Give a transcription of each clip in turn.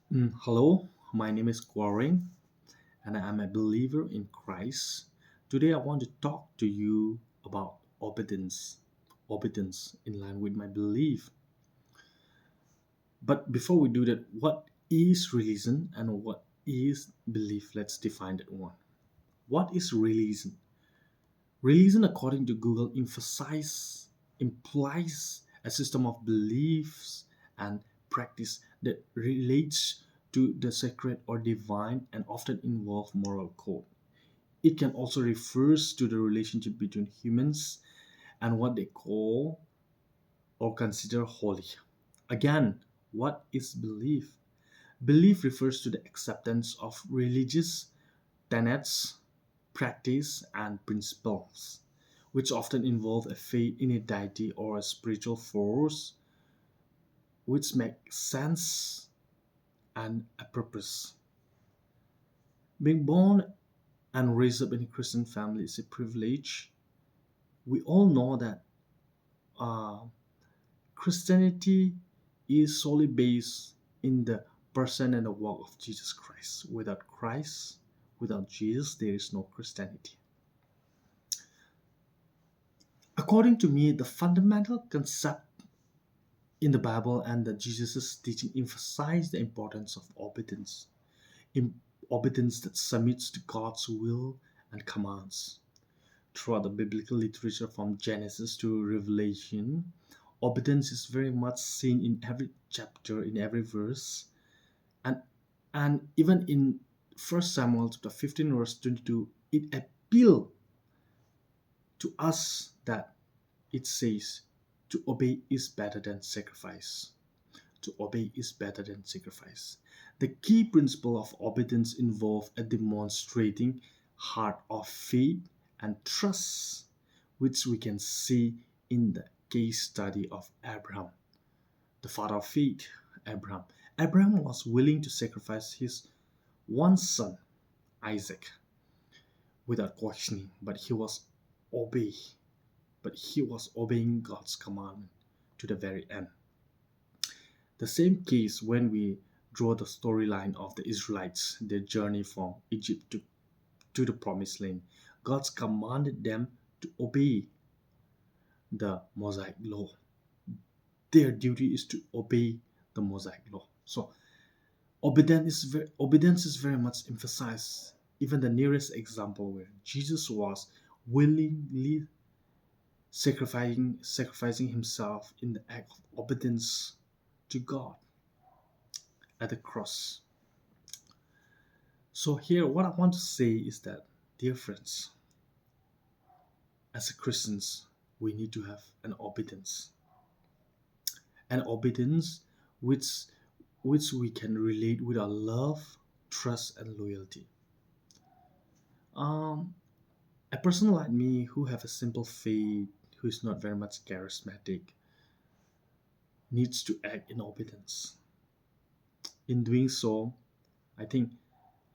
Hello, my name is Quaring and I am a believer in Christ. Today I want to talk to you about obedience. Obedience in line with my belief. But before we do that, what is religion and what is belief? Let's define that one. What is religion? Religion, according to Google, implies a system of beliefs and practice that relates to the sacred or divine and often involve moral code. It can also refers to the relationship between humans and what they call or consider holy. Again, what is belief? Belief refers to the acceptance of religious tenets, practice, and principles, which often involve a faith in a deity or a spiritual force which makes sense and a purpose. Being born and raised up in a Christian family is a privilege. We all know that uh, Christianity is solely based in the person and the work of Jesus Christ. Without Christ, without Jesus, there is no Christianity. According to me, the fundamental concept in the Bible and the Jesus' teaching emphasize the importance of obedience, obedience that submits to God's will and commands. Throughout the biblical literature from Genesis to Revelation, obedience is very much seen in every chapter, in every verse, and even in First Samuel chapter 15 verse 22, it appeals to us that it says to obey is better than sacrifice. To obey is better than sacrifice. The key principle of obedience involves a demonstrating heart of faith and trust, which we can see in the case study of Abraham, the father of faith, Abraham. Abraham was willing to sacrifice his one son, Isaac, without questioning, obey, but he was obeying God's commandment to the very end. The same case when we draw the storyline of the Israelites, their journey from Egypt to the promised land. God's commanded them to obey the Mosaic law. Their duty is to obey the Mosaic law. So obedience is very much emphasized. Even the nearest example where Jesus was willingly sacrificing himself in the act of obedience to God at the cross. So here what I want to say is that, dear friends, as Christians, we need to have an obedience which we can relate with our love, trust, and loyalty. Um, a person like me who have a simple faith, who is not very much charismatic, needs to act in obedience. In doing so, I think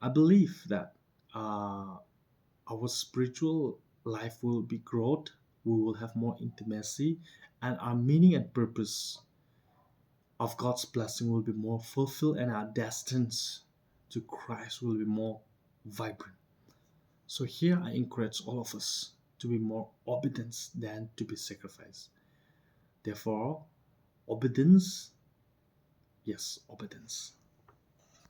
I believe that our spiritual life will be growth. We will have more intimacy, and our meaning and purpose of God's blessing will be more fulfilled, and our destinies to Christ will be more vibrant. So here I encourage all of us to be more obedient than to be sacrificed. Therefore, obedience, yes, obedience.